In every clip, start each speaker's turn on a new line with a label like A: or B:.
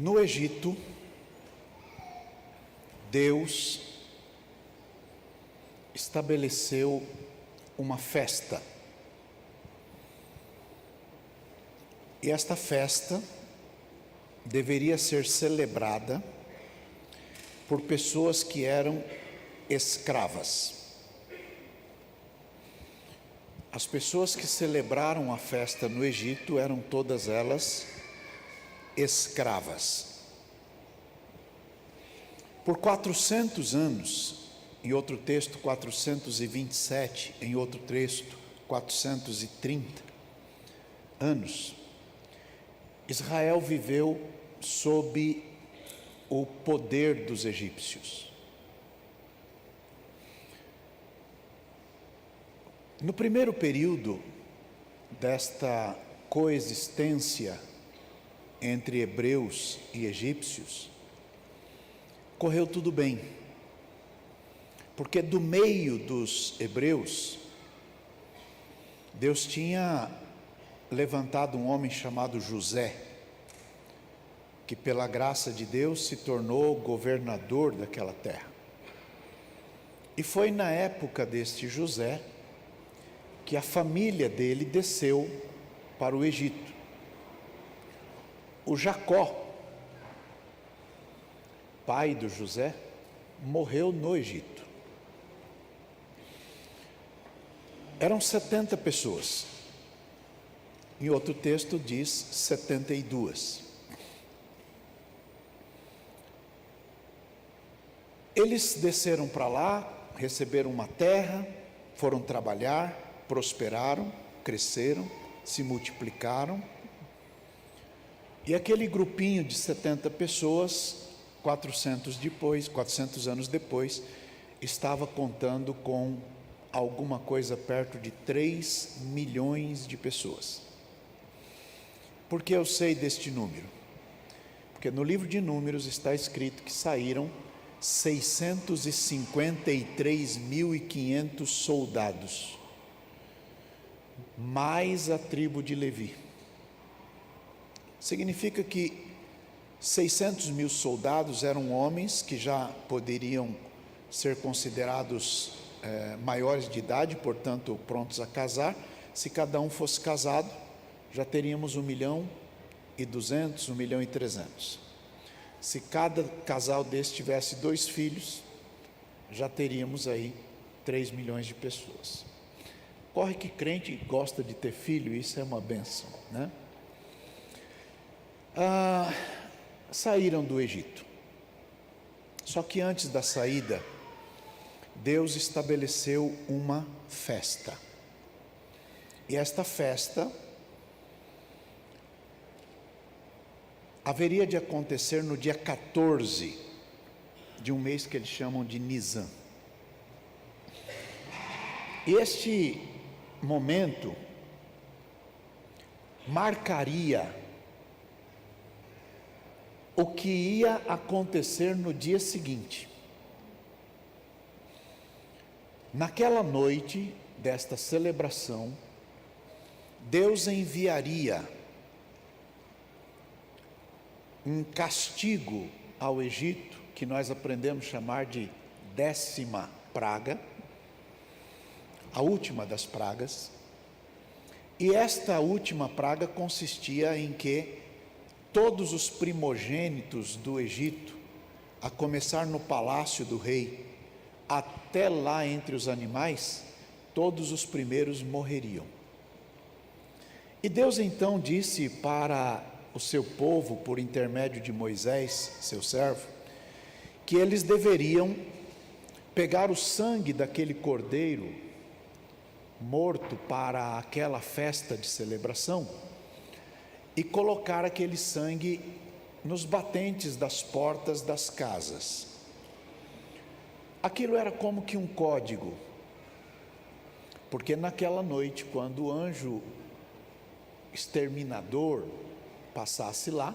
A: No Egito, Deus estabeleceu uma festa. E esta festa deveria ser celebrada por pessoas que eram escravas. As pessoas que celebraram a festa no Egito eram todas elas escravas. Por 400 anos, em outro texto 427, em outro texto 430 anos, Israel viveu sob o poder dos egípcios. No primeiro período desta coexistência entre hebreus e egípcios, correu tudo bem, porque do meio dos hebreus, Deus tinha levantado um homem chamado José, que pela graça de Deus se tornou governador daquela terra. E foi na época deste José que a família dele desceu para o Egito. O Jacó, pai do José, morreu no Egito. Eram 70 pessoas. Em outro texto diz 72. Eles desceram para lá, receberam uma terra, foram trabalhar, prosperaram, cresceram, se multiplicaram. E aquele grupinho de 70 pessoas, 400 anos depois, estava contando com alguma coisa perto de 3 milhões de pessoas. Por que eu sei deste número? Porque no livro de Números está escrito que saíram 653.500 soldados, mais a tribo de Levi. Significa que 600 mil soldados eram homens que já poderiam ser considerados maiores de idade, portanto prontos a casar. Se cada um fosse casado, já teríamos 1.200.000, 1.300.000. Se cada casal desse tivesse 2 filhos, já teríamos aí 3 milhões de pessoas. Corre que crente gosta de ter filho, isso é uma bênção, né? Saíram do Egito. Só que antes da saída, Deus estabeleceu uma festa. E esta festa haveria de acontecer no dia 14 de um mês que eles chamam de Nisan. E este momento marcaria o que ia acontecer no dia seguinte. Naquela noite desta celebração, Deus enviaria um castigo ao Egito, que nós aprendemos a chamar de 10ª praga, a última das pragas. E esta última praga consistia em que todos os primogênitos do Egito, a começar no palácio do rei, até lá entre os animais, todos os primeiros morreriam. E Deus então disse para o seu povo, por intermédio de Moisés, seu servo, que eles deveriam pegar o sangue daquele cordeiro morto para aquela festa de celebração e colocar aquele sangue nos batentes das portas das casas. Aquilo era como que um código, porque naquela noite, quando o anjo exterminador passasse lá,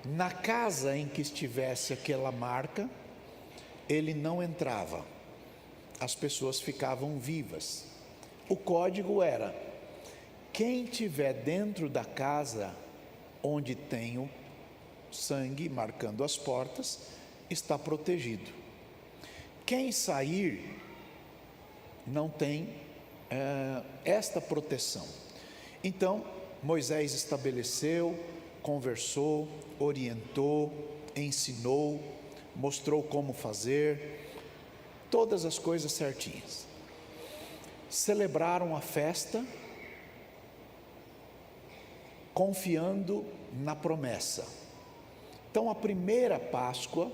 A: na casa em que estivesse aquela marca, ele não entrava, as pessoas ficavam vivas. O código era: quem estiver dentro da casa onde tem sangue marcando as portas, está protegido. Quem sair não tem esta proteção. Então Moisés estabeleceu, conversou, orientou, ensinou, mostrou como fazer, todas as coisas certinhas. Celebraram a festa, confiando na promessa. Então a primeira Páscoa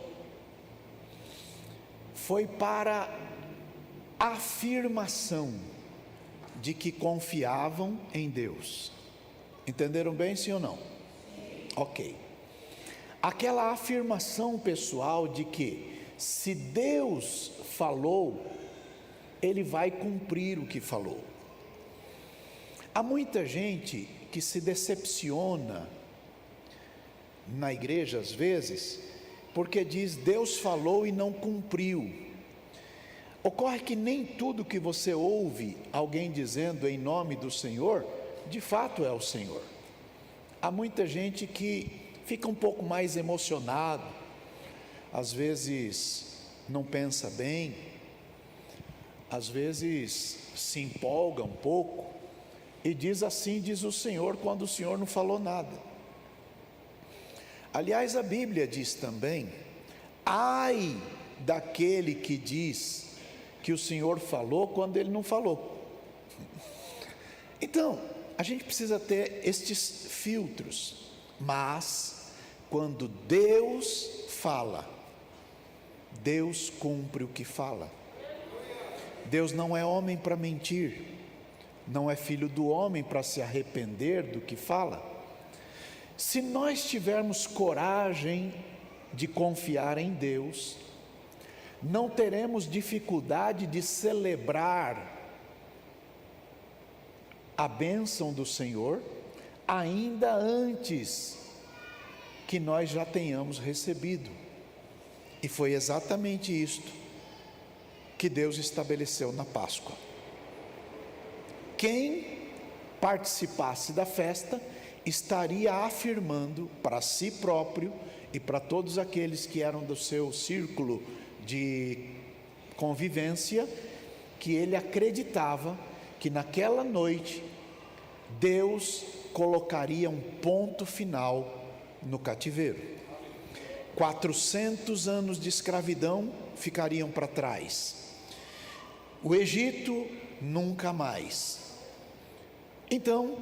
A: foi para afirmação de que confiavam em Deus. Entenderam bem, sim ou não? Ok. Aquela afirmação pessoal de que se Deus falou, Ele vai cumprir o que falou. Há muita gente que se decepciona na igreja às vezes, porque diz Deus falou e não cumpriu. Ocorre que nem tudo que você ouve alguém dizendo em nome do Senhor, de fato é o Senhor. Há muita gente que fica um pouco mais emocionado, às vezes não pensa bem, às vezes se empolga um pouco e diz assim diz o Senhor, quando o Senhor não falou nada. Aliás, a Bíblia diz também: ai daquele que diz que o Senhor falou quando Ele não falou. Então, a gente precisa ter estes filtros, mas quando Deus fala, Deus cumpre o que fala. Deus não é homem para mentir, não é filho do homem para se arrepender do que fala. Se nós tivermos coragem de confiar em Deus, não teremos dificuldade de celebrar a bênção do Senhor, ainda antes que nós já tenhamos recebido. E foi exatamente isto que Deus estabeleceu na Páscoa. Quem participasse da festa estaria afirmando para si próprio e para todos aqueles que eram do seu círculo de convivência, que ele acreditava que naquela noite Deus colocaria um ponto final no cativeiro. 400 anos de escravidão ficariam para trás. O Egito nunca mais. Então,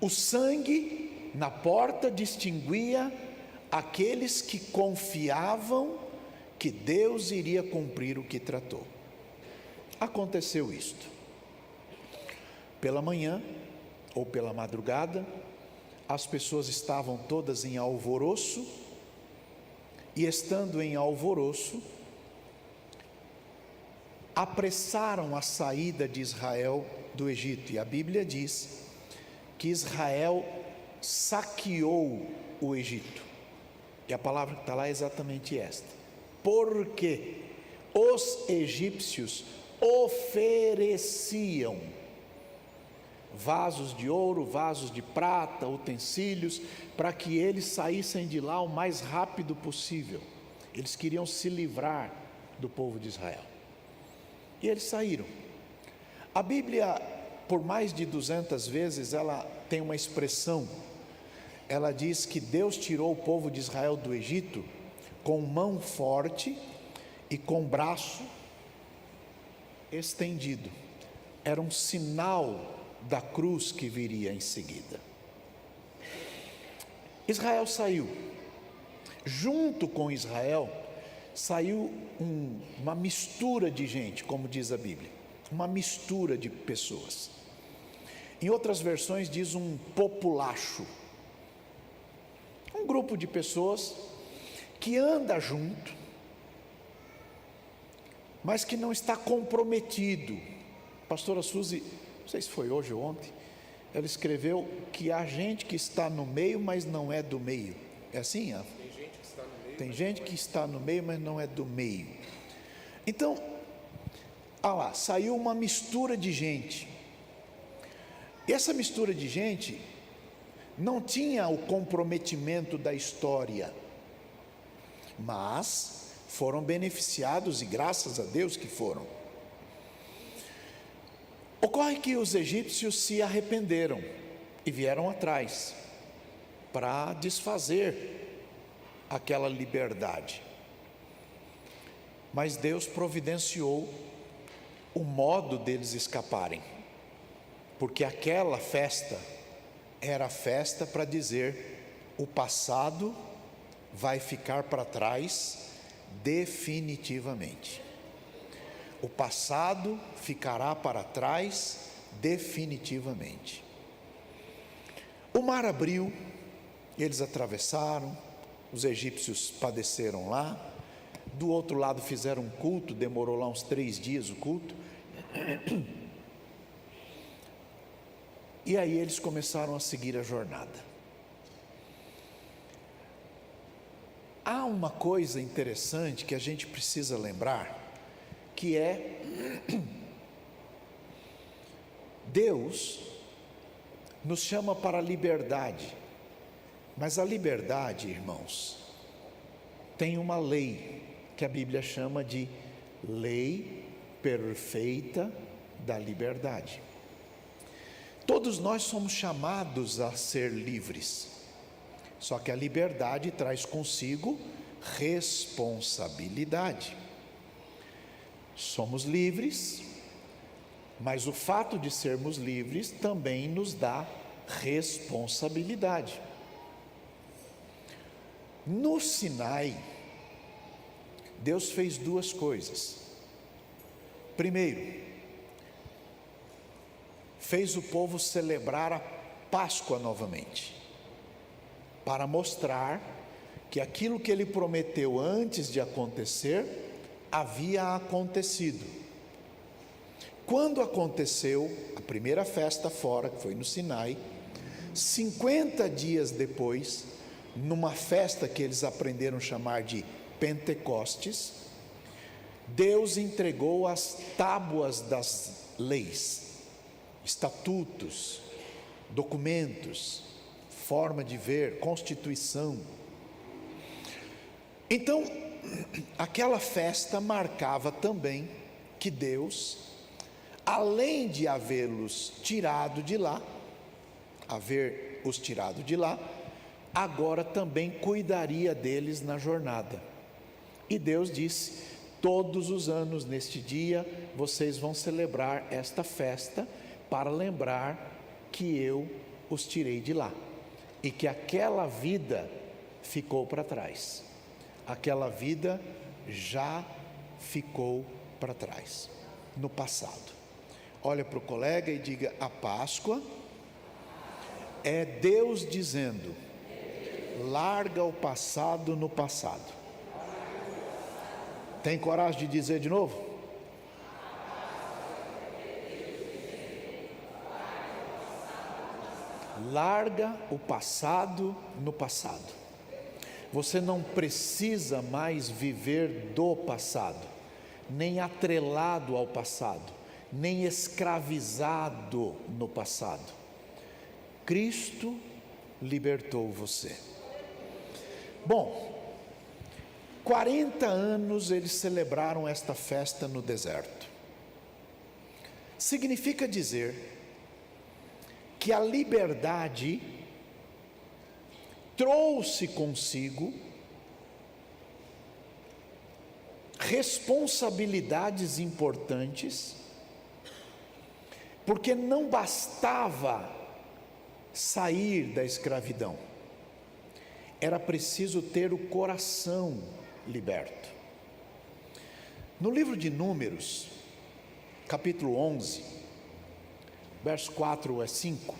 A: o sangue na porta distinguia aqueles que confiavam que Deus iria cumprir o que tratou. Aconteceu isto. Pela manhã ou pela madrugada, as pessoas estavam todas em alvoroço, e estando em alvoroço, apressaram a saída de Israel do Egito. E a Bíblia diz que Israel saqueou o Egito. E a palavra que está lá é exatamente esta: porque os egípcios ofereciam vasos de ouro, vasos de prata, utensílios, para que eles saíssem de lá o mais rápido possível. Eles queriam se livrar do povo de Israel. E eles saíram. A Bíblia, por mais de 200 vezes, ela tem uma expressão. Ela diz que Deus tirou o povo de Israel do Egito com mão forte e com braço estendido. Era um sinal da cruz que viria em seguida. Israel saiu. Junto com Israel saiu uma mistura de gente, como diz a Bíblia, uma mistura de pessoas. Em outras versões diz um populacho, um grupo de pessoas que anda junto, mas que não está comprometido. A pastora Suzy, não sei se foi hoje ou ontem, ela escreveu que há gente que está no meio, mas não é do meio. É assim? Tem gente que está no meio, mas não é do meio. Então, lá, saiu uma mistura de gente. E essa mistura de gente não tinha o comprometimento da história. mas foram beneficiados e graças a Deus que foram. Ocorre que os egípcios se arrependeram e vieram atrás para desfazer aquela liberdade. Mas Deus providenciou o modo deles escaparem, porque aquela festa era festa para dizer: o passado vai ficar para trás definitivamente. O passado ficará para trás definitivamente. O mar abriu, eles atravessaram, os egípcios padeceram lá. Do outro lado fizeram um culto, demorou lá uns 3 dias o culto. E aí eles começaram a seguir a jornada. Há uma coisa interessante que a gente precisa lembrar, que é Deus nos chama para a liberdade, mas a liberdade, irmãos, tem uma lei que a Bíblia chama de lei perfeita da liberdade. Todos nós somos chamados a ser livres, só que a liberdade traz consigo responsabilidade. Somos livres, mas o fato de sermos livres também nos dá responsabilidade. No Sinai, Deus fez 2 coisas. Primeiro, fez o povo celebrar a Páscoa novamente, para mostrar que aquilo que ele prometeu antes de acontecer havia acontecido. Quando aconteceu a primeira festa fora, que foi no Sinai, 50 dias depois, numa festa que eles aprenderam a chamar de Pentecostes, Deus entregou as tábuas das leis, estatutos, documentos, forma de ver, constituição. Então, aquela festa marcava também que Deus, além de havê-los tirado de lá, agora também cuidaria deles na jornada. E Deus disse: todos os anos neste dia vocês vão celebrar esta festa para lembrar que eu os tirei de lá e que aquela vida ficou para trás. Aquela vida já ficou para trás, no passado. Olha para o colega e diga: a Páscoa é Deus dizendo: larga o passado no passado. Tem coragem de dizer de novo? Larga o passado no passado. Você não precisa mais viver do passado, nem atrelado ao passado, nem escravizado no passado. Cristo libertou você. Bom, 40 anos eles celebraram esta festa no deserto. Significa dizer que a liberdade trouxe consigo responsabilidades importantes, porque não bastava sair da escravidão, era preciso ter o coração liberto. No livro de Números, capítulo 11, verso 4 a 5,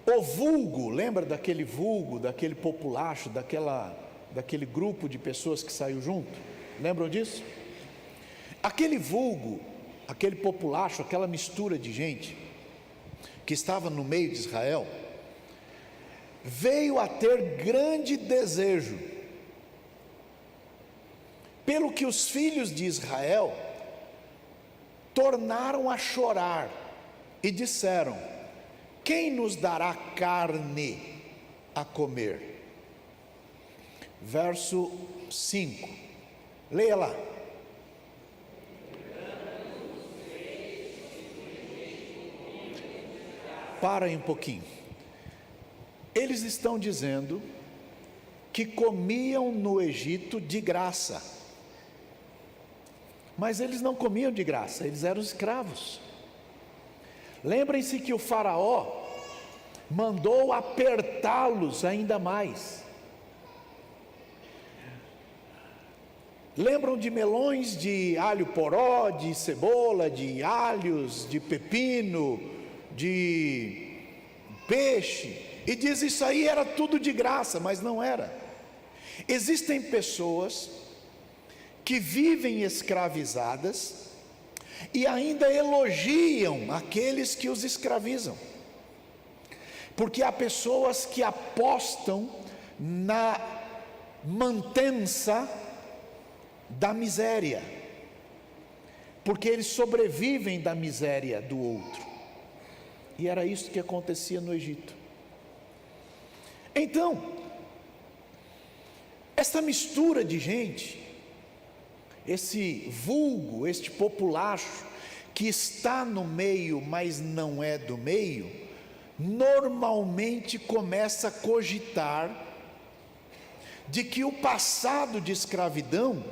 A: o vulgo, lembra daquele vulgo, daquele populacho, daquele grupo de pessoas que saiu junto? Lembram disso? Aquele vulgo, aquele populacho, aquela mistura de gente que estava no meio de Israel, veio a ter grande desejo, pelo que os filhos de Israel tornaram a chorar e disseram: quem nos dará carne a comer? verso 5. Leia lá. Para aí um pouquinho. Eles estão dizendo que comiam no Egito de graça. Mas eles não comiam de graça, eles eram escravos. Lembrem-se que o faraó mandou apertá-los ainda mais. Lembram de melões de alho poró, de cebola, de alhos, de pepino, de peixe, e diz isso aí era tudo de graça, mas não era. Existem pessoas que vivem escravizadas e ainda elogiam aqueles que os escravizam, porque há pessoas que apostam na mantença da miséria, porque eles sobrevivem da miséria do outro. E era isso que acontecia no Egito. Então, essa mistura de gente, esse vulgo, este populacho, que está no meio, mas não é do meio, normalmente começa a cogitar de que o passado de escravidão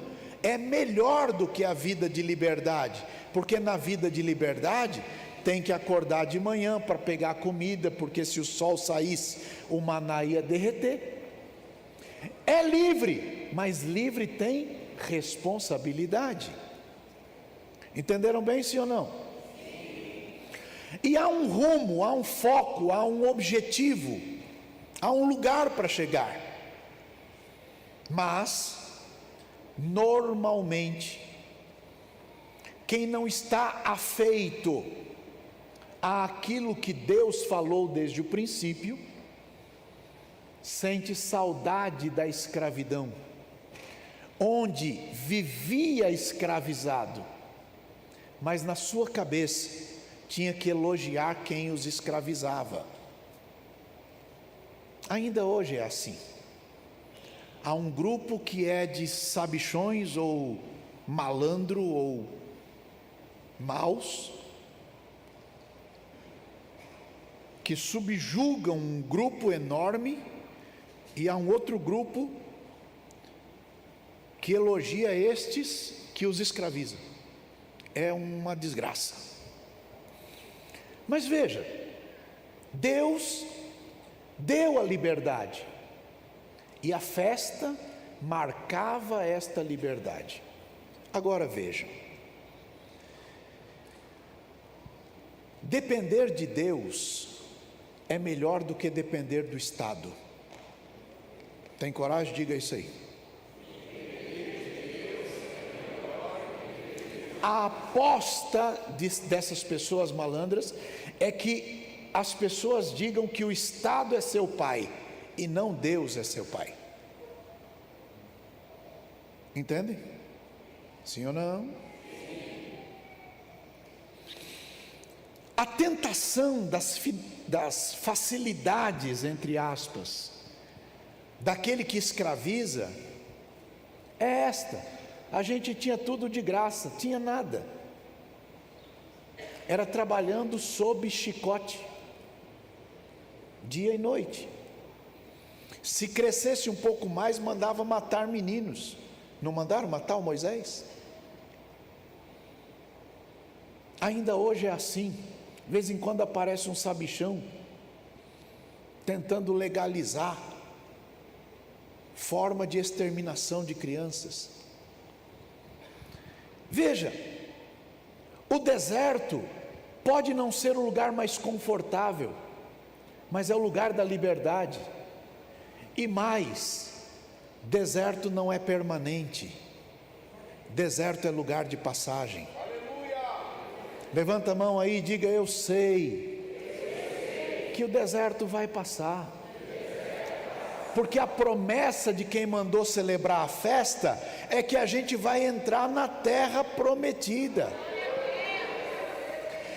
A: é melhor do que a vida de liberdade, porque na vida de liberdade tem que acordar de manhã para pegar comida, porque se o sol saísse, o maná ia derreter. É livre, mas livre tem responsabilidade. Entenderam bem, sim ou não? E há um rumo, há um foco, há um objetivo, há um lugar para chegar. Mas, normalmente, quem não está afeito àquilo que Deus falou desde o princípio, sente saudade da escravidão, onde vivia escravizado, mas na sua cabeça tinha que elogiar quem os escravizava. Ainda hoje é assim. Há um grupo que é de sabichões ou malandro ou maus, que subjugam um grupo enorme, e há um outro grupo que elogia estes que os escravizam. É uma desgraça. Mas veja, Deus deu a liberdade, e a festa marcava esta liberdade. Agora veja, depender de Deus é melhor do que depender do Estado. Tem coragem? Diga isso aí. A aposta dessas pessoas malandras é que as pessoas digam que o Estado é seu pai e não Deus é seu pai. Entendem? Sim ou não? A tentação das facilidades, entre aspas, daquele que escraviza, é esta: a gente tinha tudo de graça, tinha nada, era trabalhando sob chicote, dia e noite. Se crescesse um pouco mais, mandava matar meninos. Não mandaram matar o Moisés? Ainda hoje é assim. De vez em quando aparece um sabichão tentando legalizar forma de exterminação de crianças. Veja, o deserto pode não ser o lugar mais confortável, mas é o lugar da liberdade. E mais, deserto não é permanente, deserto é lugar de passagem. Levanta a mão aí e diga: eu sei que o deserto vai passar, porque a promessa de quem mandou celebrar a festa é que a gente vai entrar na terra prometida,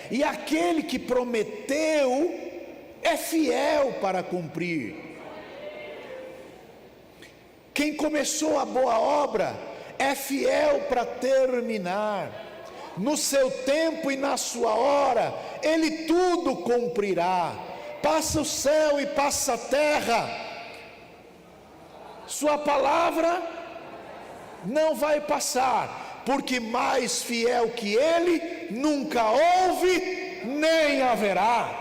A: e aquele que prometeu é fiel para cumprir. Quem começou a boa obra é fiel para terminar. No seu tempo e na sua hora, Ele tudo cumprirá. Passa o céu e passa a terra, Sua palavra não vai passar, porque mais fiel que Ele nunca houve, nem haverá.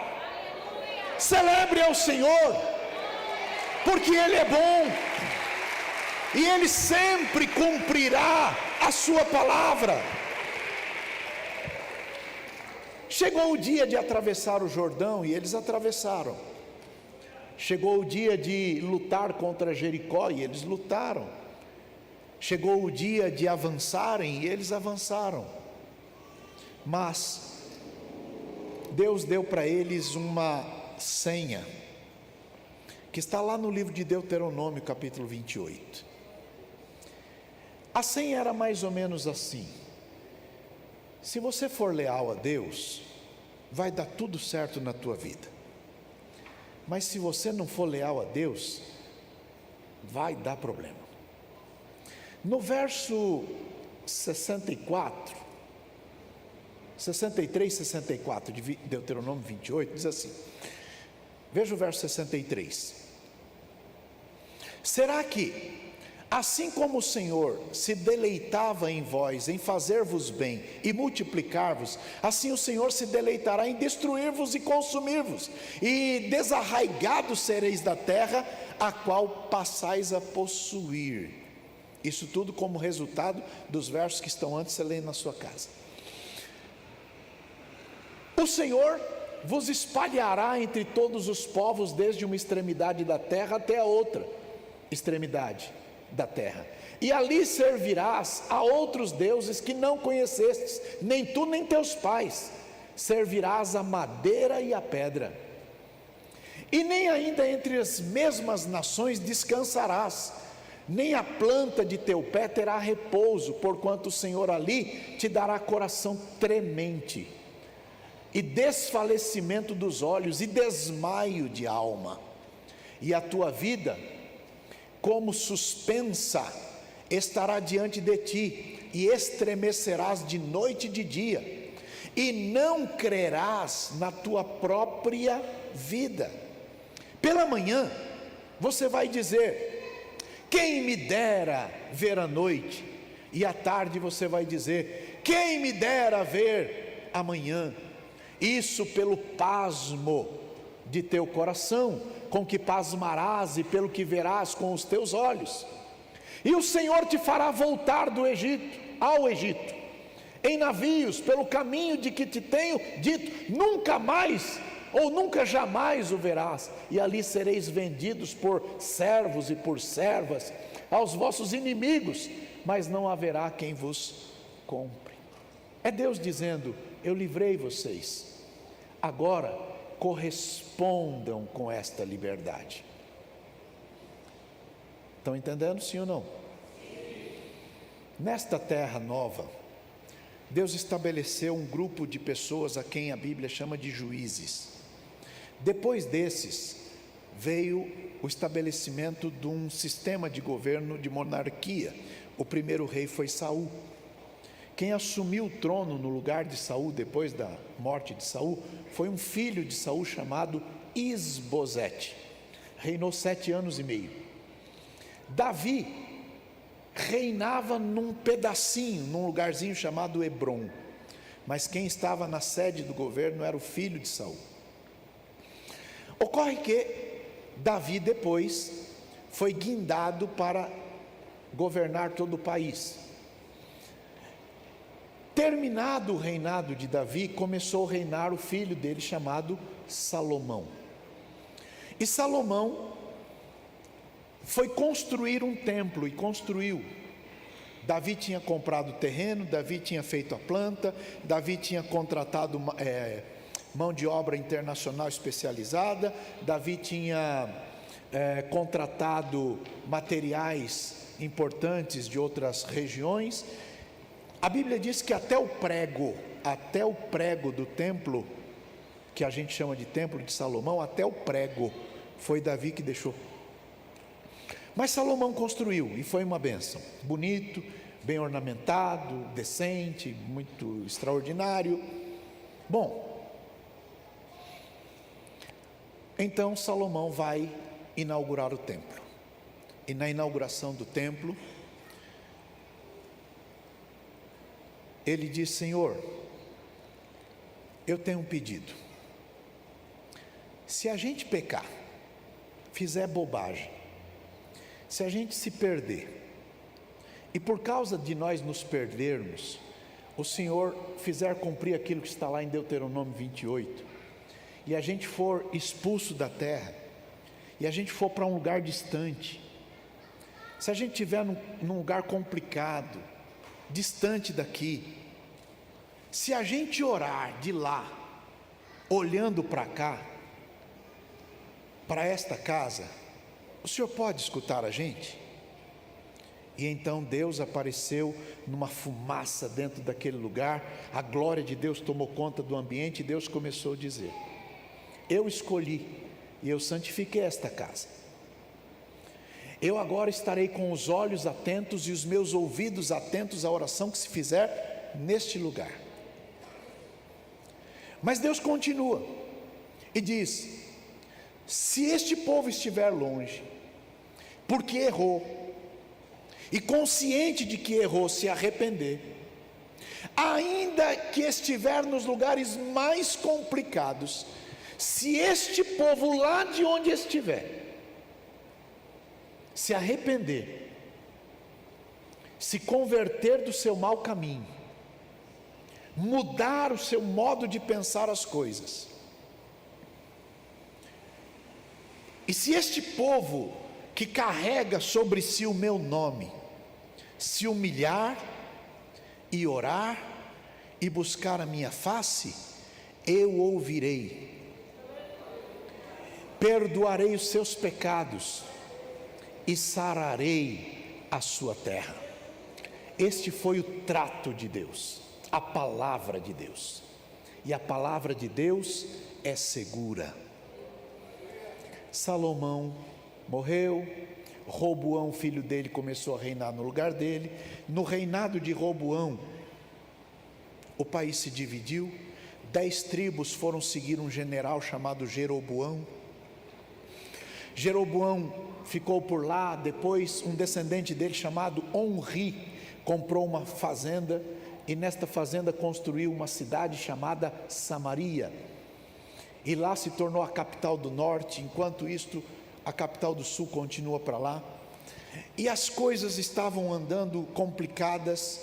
A: Celebre ao Senhor, porque Ele é bom, e Ele sempre cumprirá a sua palavra. Chegou o dia de atravessar o Jordão, e eles atravessaram. Chegou o dia de lutar contra Jericó, e eles lutaram. Chegou o dia de avançarem, e eles avançaram. Mas Deus deu para eles uma senha, que está lá no livro de Deuteronômio, capítulo 28. A senha era mais ou menos assim: se você for leal a Deus, vai dar tudo certo na tua vida. Mas se você não for leal a Deus, vai dar problema. No verso 63, 64 de Deuteronômio 28, diz assim, veja o verso 63. Será que, assim como o Senhor se deleitava em vós, em fazer-vos bem e multiplicar-vos, assim o Senhor se deleitará em destruir-vos e consumir-vos, e desarraigados sereis da terra, a qual passais a possuir. Isso tudo como resultado dos versos que estão antes, você lê na sua casa. O Senhor vos espalhará entre todos os povos, desde uma extremidade da terra até a outra extremidade da terra, e ali servirás a outros deuses que não conhecestes, nem tu nem teus pais. Servirás a madeira e a pedra, e nem ainda entre as mesmas nações descansarás, nem a planta de teu pé terá repouso, porquanto o Senhor ali te dará coração tremente, e desfalecimento dos olhos, e desmaio de alma, e a tua vida, como suspensa, estará diante de ti, e estremecerás de noite e de dia, e não crerás na tua própria vida. Pela manhã você vai dizer: quem me dera ver a noite, e à tarde você vai dizer: quem me dera ver amanhã. Isso pelo pasmo de teu coração, com que pasmarás, e pelo que verás com os teus olhos. E o Senhor te fará voltar do Egito, ao Egito, em navios, pelo caminho de que te tenho dito, nunca mais, ou nunca jamais o verás, e ali sereis vendidos por servos e por servas, aos vossos inimigos, mas não haverá quem vos compre. É Deus dizendo: eu livrei vocês, agora correspondam com esta liberdade. Estão entendendo, sim ou não? Nesta terra nova, Deus estabeleceu um grupo de pessoas a quem a Bíblia chama de juízes. Depois desses, veio o estabelecimento de um sistema de governo de monarquia. O primeiro rei foi Saul. Quem assumiu o trono no lugar de Saul, depois da morte de Saul, foi um filho de Saul chamado Isbosete. Reinou 7 anos e meio. Davi reinava num pedacinho, num lugarzinho chamado Hebrom, mas quem estava na sede do governo era o filho de Saul. Ocorre que Davi depois foi guindado para governar todo o país. Terminado o reinado de Davi, começou a reinar o filho dele chamado Salomão. E Salomão foi construir um templo, e construiu. Davi tinha comprado o terreno, Davi tinha feito a planta, Davi tinha contratado mão de obra internacional especializada, Davi tinha contratado materiais importantes de outras regiões. A Bíblia diz que até o prego do templo, que a gente chama de templo de Salomão, até o prego foi Davi que deixou. Mas Salomão construiu e foi uma bênção, bonito, bem ornamentado, decente, muito extraordinário. Bom, então Salomão vai inaugurar o templo. E na inauguração do templo, ele diz: Senhor, eu tenho um pedido. Se a gente pecar, fizer bobagem, se a gente se perder, e por causa de nós nos perdermos, o Senhor fizer cumprir aquilo que está lá em Deuteronômio 28, e a gente for expulso da terra, e a gente for para um lugar distante, se a gente estiver num lugar complicado, distante daqui, se a gente orar de lá, olhando para cá, para esta casa, o Senhor pode escutar a gente? E então Deus apareceu numa fumaça dentro daquele lugar, a glória de Deus tomou conta do ambiente, e Deus começou a dizer: eu escolhi e eu santifiquei esta casa. Eu agora estarei com os olhos atentos e os meus ouvidos atentos à oração que se fizer neste lugar. Mas Deus continua e diz: se este povo estiver longe, porque errou, e consciente de que errou, se arrepender, ainda que estiver nos lugares mais complicados, se este povo lá de onde estiver, se arrepender, se converter do seu mau caminho, mudar o seu modo de pensar as coisas, e se este povo que carrega sobre si o meu nome, se humilhar e orar e buscar a minha face, eu ouvirei, perdoarei os seus pecados e sararei a sua terra. Este foi o trato de Deus, a palavra de Deus, e a palavra de Deus é segura. Salomão morreu, Roboão, filho dele, começou a reinar no lugar dele. No reinado de Roboão, o país se dividiu, 10 tribos foram seguir um general chamado Jeroboão. Jeroboão ficou por lá. Depois um descendente dele chamado Onri comprou uma fazenda, e nesta fazenda construiu uma cidade chamada Samaria, e lá se tornou a capital do norte. Enquanto isto, a capital do sul continua para lá, e as coisas estavam andando complicadas,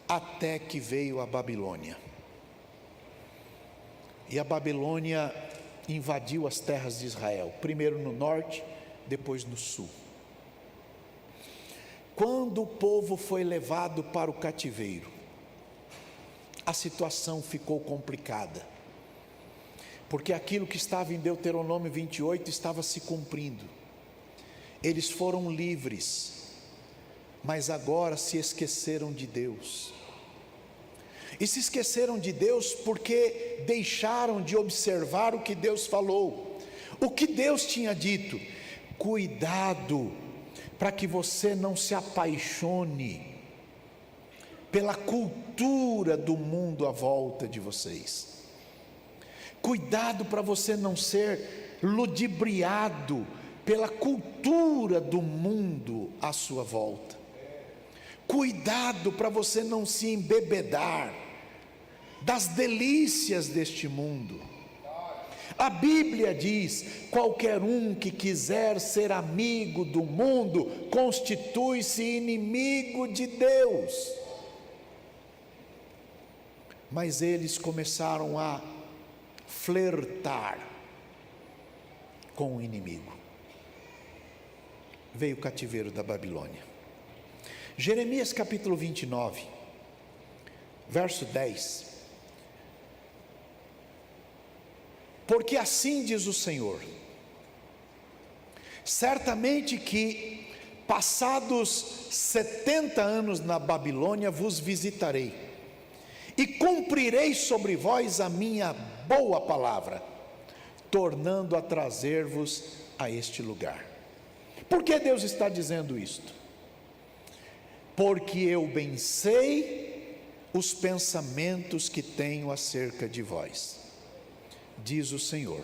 A: até que veio a Babilônia, e a Babilônia invadiu as terras de Israel, primeiro no norte, depois no sul. Quando o povo foi levado para o cativeiro, a situação ficou complicada, porque aquilo que estava em Deuteronômio 28 estava se cumprindo. Eles foram livres, mas agora se esqueceram de Deus. E se esqueceram de Deus porque deixaram de observar o que Deus falou. O que Deus tinha dito: cuidado para que você não se apaixone pela cultura do mundo à volta de vocês. Cuidado para você não ser ludibriado pela cultura do mundo à sua volta. Cuidado para você não se embebedar das delícias deste mundo. A Bíblia diz: qualquer um que quiser ser amigo do mundo constitui-se inimigo de Deus. Mas eles começaram a flertar com o inimigo. Veio o cativeiro da Babilônia. Jeremias capítulo 29, verso 10. Porque assim diz o Senhor: certamente que passados 70 anos na Babilônia vos visitarei, e cumprirei sobre vós a minha boa palavra, tornando a trazer-vos a este lugar. Por que Deus está dizendo isto? Porque eu bem sei os pensamentos que tenho acerca de vós, diz o Senhor,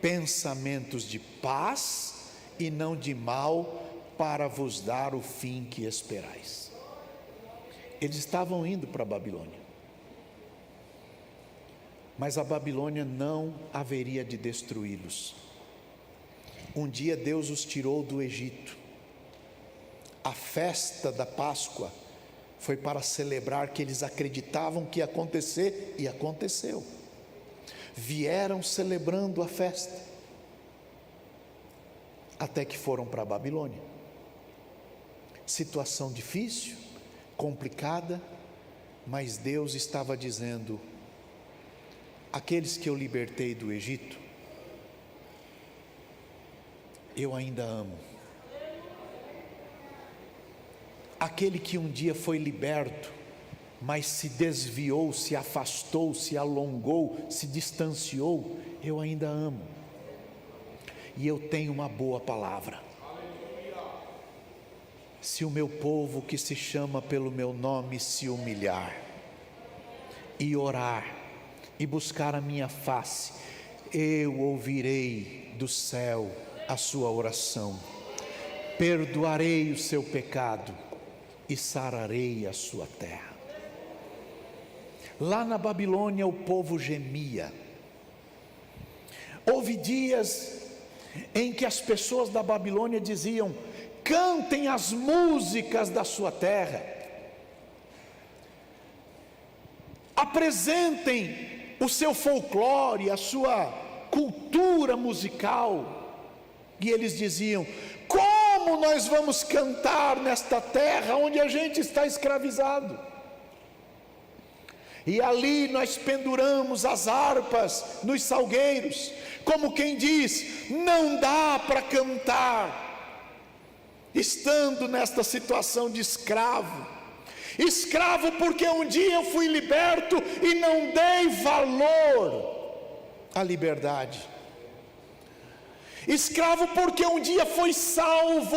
A: pensamentos de paz e não de mal, para vos dar o fim que esperais. Eles estavam indo para a Babilônia, mas a Babilônia não haveria de destruí-los. Um dia Deus os tirou do Egito. A festa da Páscoa foi para celebrar que eles acreditavam que ia acontecer, e aconteceu. Vieram celebrando a festa, até que foram para a Babilônia. Situação difícil, complicada, mas Deus estava dizendo: aqueles que eu libertei do Egito, eu ainda amo. Aquele que um dia foi liberto, mas se desviou, se afastou, se alongou, se distanciou, eu ainda amo. E eu tenho uma boa palavra. Se o meu povo que se chama pelo meu nome se humilhar, e orar, e buscar a minha face, eu ouvirei do céu a sua oração, perdoarei o seu pecado, e sararei a sua terra. Lá na Babilônia o povo gemia. Houve dias em que as pessoas da Babilônia diziam: cantem as músicas da sua terra, apresentem o seu folclore, a sua cultura musical. E eles diziam: como nós vamos cantar nesta terra onde a gente está escravizado? E ali nós penduramos as harpas nos salgueiros, como quem diz: não dá para cantar, estando nesta situação de escravo. Escravo porque um dia eu fui liberto e não dei valor à liberdade. Escravo porque um dia foi salvo,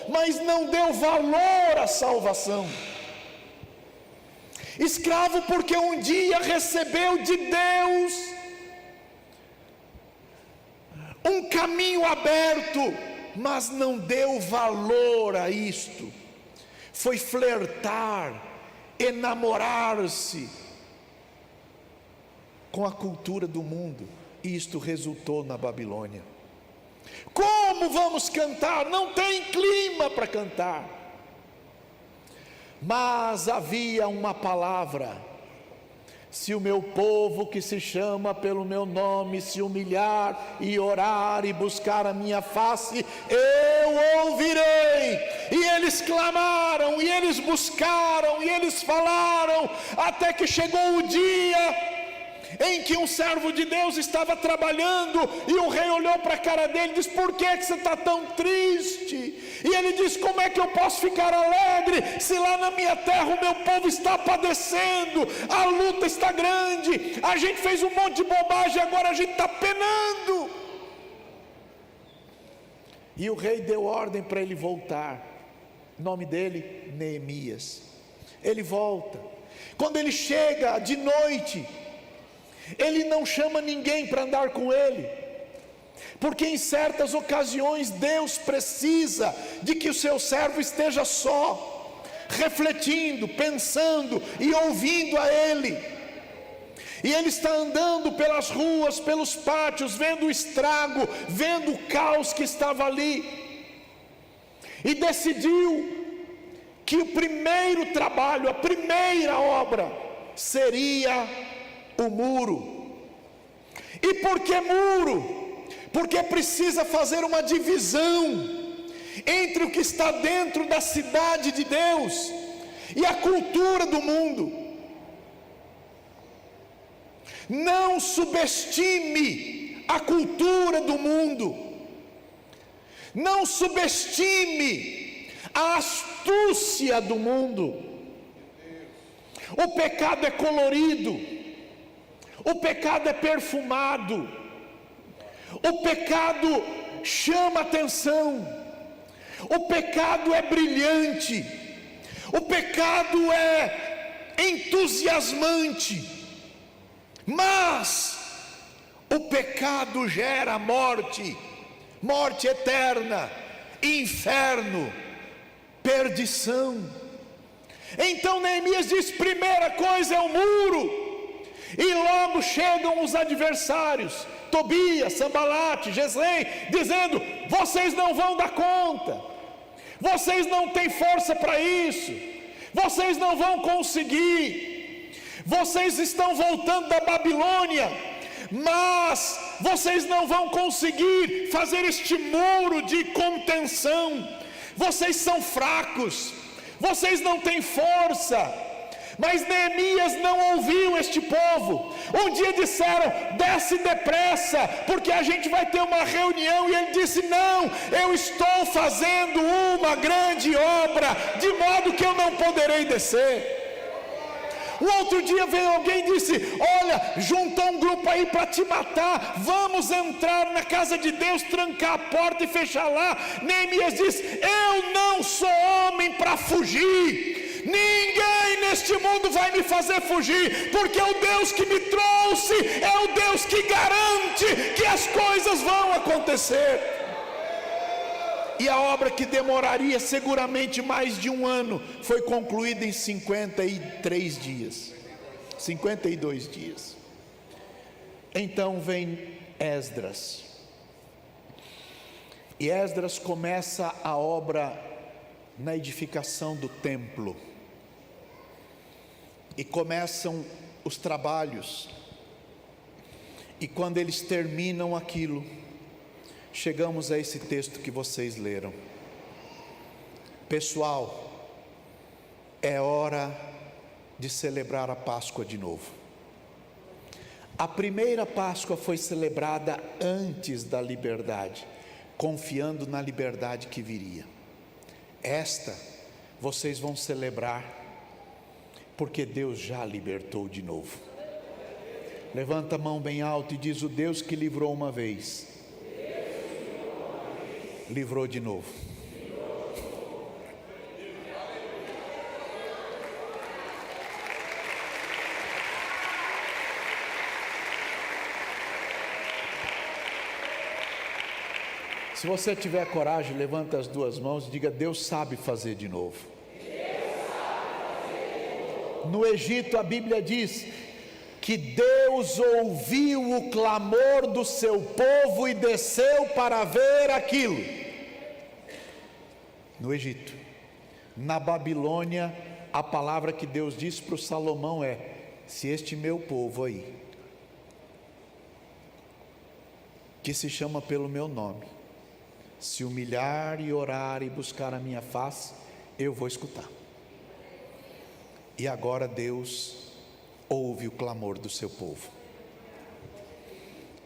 A: mas não deu valor à salvação. Escravo porque um dia recebeu de Deus um caminho aberto, mas não deu valor a isto. Foi flertar, enamorar-se com a cultura do mundo, e isto resultou na Babilônia. Como vamos cantar? Não tem clima para cantar. Mas havia uma palavra: se o meu povo que se chama pelo meu nome se humilhar e orar e buscar a minha face, eu ouvirei. E eles clamaram, e eles buscaram, e eles falaram, até que chegou o dia em que um servo de Deus estava trabalhando, e o rei olhou para a cara dele e disse: por que você está tão triste? E ele disse: como é que eu posso ficar alegre, se lá na minha terra o meu povo está padecendo, a luta está grande, a gente fez um monte de bobagem, agora a gente está penando. E o rei deu ordem para ele voltar. O nome dele, Neemias. Ele volta. Quando ele chega de noite, ele não chama ninguém para andar com ele, porque em certas ocasiões Deus precisa de que o seu servo esteja só, refletindo, pensando e ouvindo a ele. E ele está andando pelas ruas, pelos pátios, vendo o estrago, vendo o caos que estava ali, e decidiu que o primeiro trabalho, a primeira obra, seria o muro. E por que muro? Porque precisa fazer uma divisão entre o que está dentro da cidade de Deus e a cultura do mundo. Não subestime a cultura do mundo, não subestime a astúcia do mundo. O pecado é colorido, o pecado é perfumado, o pecado chama atenção, O pecado é brilhante, o pecado é entusiasmante, mas o pecado gera morte, morte eterna, inferno, perdição. Então Neemias diz: primeira coisa é o muro, e logo chegam os adversários, Tobias, Sanbalate, Gesem, dizendo: vocês não vão dar conta, vocês não têm força para isso, vocês não vão conseguir, vocês estão voltando da Babilônia, mas vocês não vão conseguir fazer este muro de contenção, vocês são fracos, vocês não têm força. Mas Neemias não ouviu este povo. Um dia disseram: desce depressa, porque a gente vai ter uma reunião. E ele disse: não, eu estou fazendo uma grande obra, de modo que eu não poderei descer. O outro dia veio alguém e disse: olha, juntou um grupo aí para te matar, vamos entrar na casa de Deus, trancar a porta e fechar lá. Neemias disse: eu não sou homem para fugir, ninguém neste mundo vai me fazer fugir, porque o Deus que me trouxe é o Deus que garante que as coisas vão acontecer. E a obra, que demoraria seguramente mais de um ano, foi concluída em 53 dias, 52 dias. Então vem Esdras, e Esdras começa a obra na edificação do templo, e começam os trabalhos, e quando eles terminam aquilo, chegamos a esse texto que vocês leram. Pessoal, é hora de celebrar a Páscoa de novo. A primeira Páscoa foi celebrada antes da liberdade, confiando na liberdade que viria. Esta, vocês vão celebrar, porque Deus já libertou de novo. Levanta a mão bem alto e diz: o Deus que livrou uma vez, livrou de novo. Se você tiver coragem, levanta as duas mãos e diga: Deus sabe fazer de novo. No Egito, a Bíblia diz que Deus ouviu o clamor do seu povo e desceu para ver aquilo. No Egito. Na Babilônia, a palavra que Deus disse para o Salomão é: se este meu povo aí, que se chama pelo meu nome, se humilhar e orar e buscar a minha face, eu vou escutar. E agora Deus ouve o clamor do seu povo.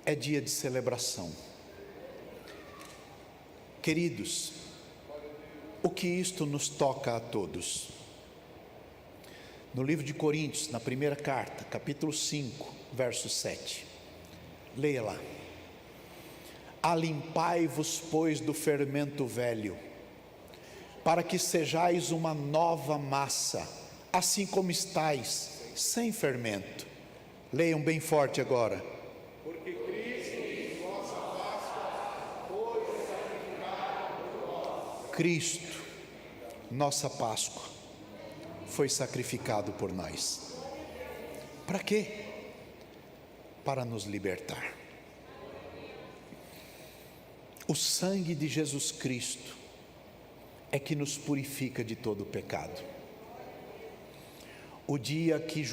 A: É dia de celebração. Queridos, o que isto nos toca a todos? No livro de Coríntios, na primeira carta, capítulo 5, verso 7. Leia lá. Alimpai-vos, pois, do fermento velho, para que sejais uma nova massa, assim como estáis, sem fermento. Leiam bem forte agora. Porque Cristo, nossa Páscoa, foi sacrificado por nós. Cristo, nossa Páscoa, foi sacrificado por nós. Para quê? Para nos libertar. O sangue de Jesus Cristo é que nos purifica de todo o pecado. O dia que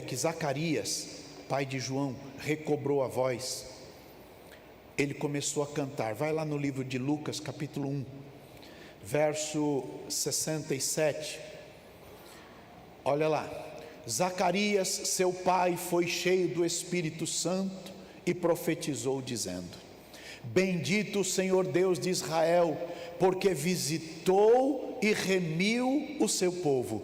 A: que Zacarias, pai de João, recobrou a voz, ele começou a cantar. Vai lá no livro de Lucas, capítulo 1, verso 67. Olha lá. Zacarias, seu pai, foi cheio do Espírito Santo e profetizou dizendo: bendito o Senhor Deus de Israel, porque visitou e remiu o seu povo,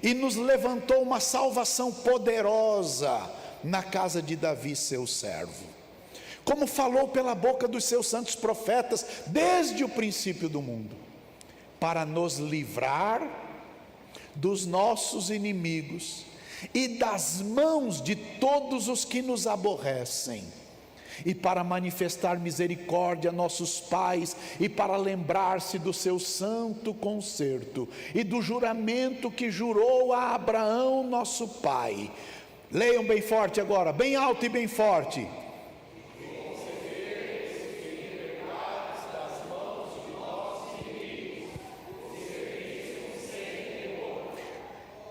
A: e nos levantou uma salvação poderosa na casa de Davi seu servo, como falou pela boca dos seus santos profetas desde o princípio do mundo, para nos livrar dos nossos inimigos e das mãos de todos os que nos aborrecem, e para manifestar misericórdia a nossos pais, e para lembrar-se do seu santo concerto e do juramento que jurou a Abraão nosso pai. Leiam bem forte agora, bem alto e bem forte.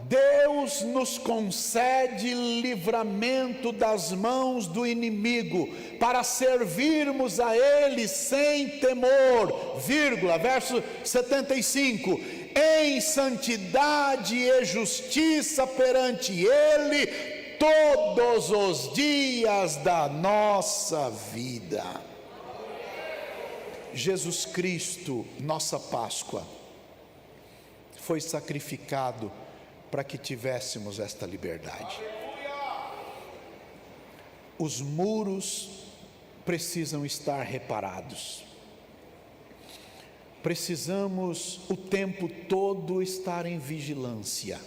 A: Deus nos concede livramento das mãos do inimigo, para servirmos a Ele sem temor, vírgula, verso 75, em santidade e justiça perante Ele, todos os dias da nossa vida. Jesus Cristo, nossa Páscoa, foi sacrificado para que tivéssemos esta liberdade. Os muros precisam estar reparados. Precisamos o tempo todo estar em vigilância.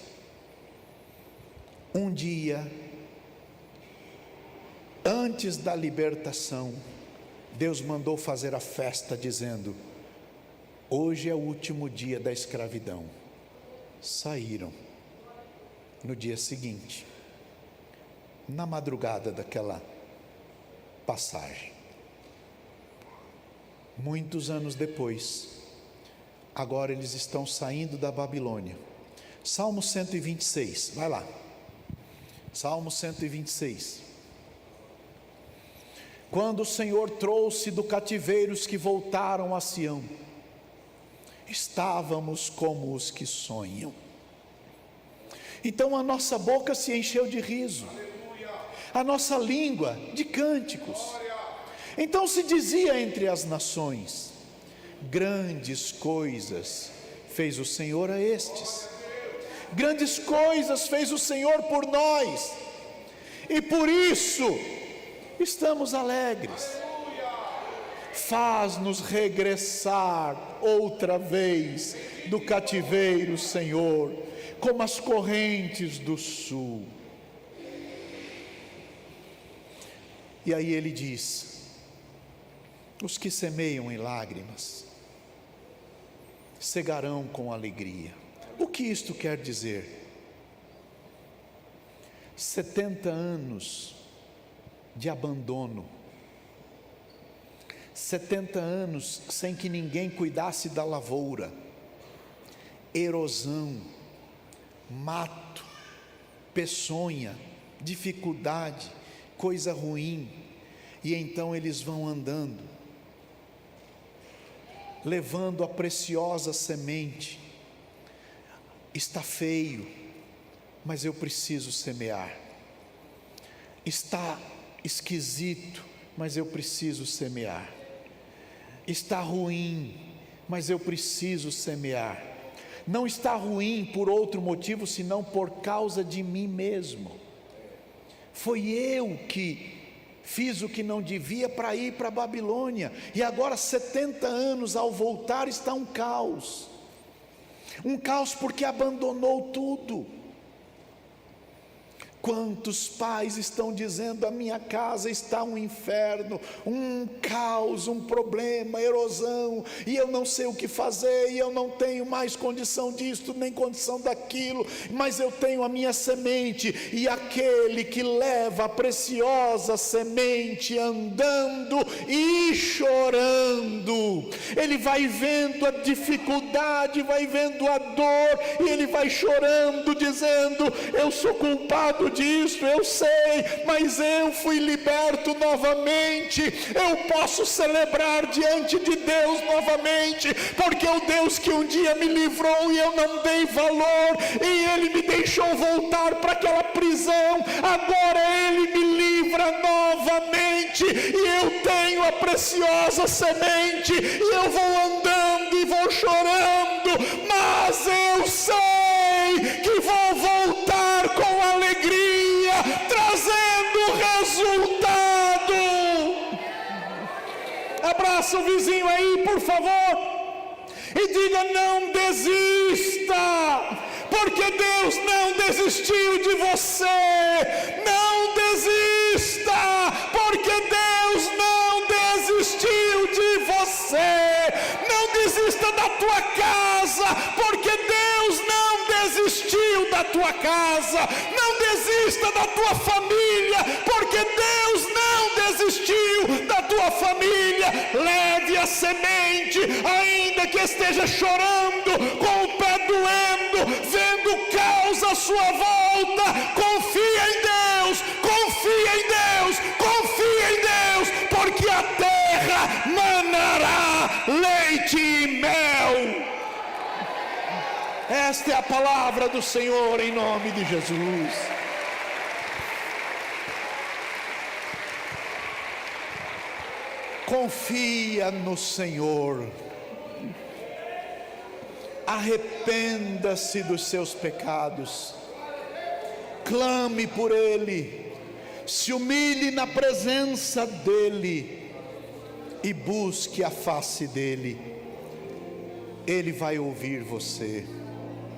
A: Um dia, antes da libertação, Deus mandou fazer a festa dizendo: hoje é o último dia da escravidão. Saíram. No dia seguinte, na madrugada daquela passagem, muitos anos depois, agora eles estão saindo da Babilônia. Salmo 126, vai lá. Salmo 126. Quando o Senhor trouxe do cativeiro os que voltaram a Sião, estávamos como os que sonham. Então a nossa boca se encheu de riso, a nossa língua de cânticos. Então se dizia entre as nações: grandes coisas fez o Senhor a estes, grandes coisas fez o Senhor por nós, e por isso estamos alegres. Faz-nos regressar outra vez do cativeiro, Senhor, como as correntes do sul. E aí ele diz: os que semeiam em lágrimas cegarão com alegria. O que isto quer dizer? 70 anos de abandono, 70 anos sem que ninguém cuidasse da lavoura, erosão, mato, peçonha, dificuldade, coisa ruim. E então eles vão andando, levando a preciosa semente. Está feio, mas eu preciso semear. Está esquisito, mas eu preciso semear. Está ruim, mas eu preciso semear. Não está ruim por outro motivo, senão por causa de mim mesmo. Foi eu que fiz o que não devia para ir para a Babilônia, e agora 70 anos ao voltar está um caos porque abandonou tudo. Quantos pais estão dizendo: a minha casa está um inferno, um caos, um problema, erosão, e eu não sei o que fazer, e eu não tenho mais condição disto, nem condição daquilo, mas eu tenho a minha semente. E aquele que leva a preciosa semente andando e chorando, ele vai vendo a dificuldade, vai vendo a dor, e ele vai chorando, dizendo: eu sou culpado disso, eu sei, mas eu fui liberto novamente. Eu posso celebrar diante de Deus novamente, porque o Deus que um dia me livrou e eu não dei valor, e Ele me deixou voltar para aquela prisão, agora Ele me livra novamente, e eu tenho a preciosa semente, e eu vou andando e vou chorando, mas eu sei que vou voltar com alegria, trazendo resultado. Abraça o vizinho aí, por favor. E diga: não desista, porque Deus não desistiu de você. Não desista, porque Deus não desistiu de você. Não desista da tua casa, porque Deus não desistiu da tua casa. Não desista da tua família, porque Deus não desistiu da tua família. Leve a semente, ainda que esteja chorando, com o pé doendo, vendo o caos à sua volta. Confia em Deus, confia em Deus, confia em Deus, porque a terra manará leite e mel. Esta é a palavra do Senhor, em nome de Jesus. Confia no Senhor. Arrependa-se dos seus pecados. Clame por Ele. Se humilhe na presença dEle e busque a face dEle. Ele vai ouvir você.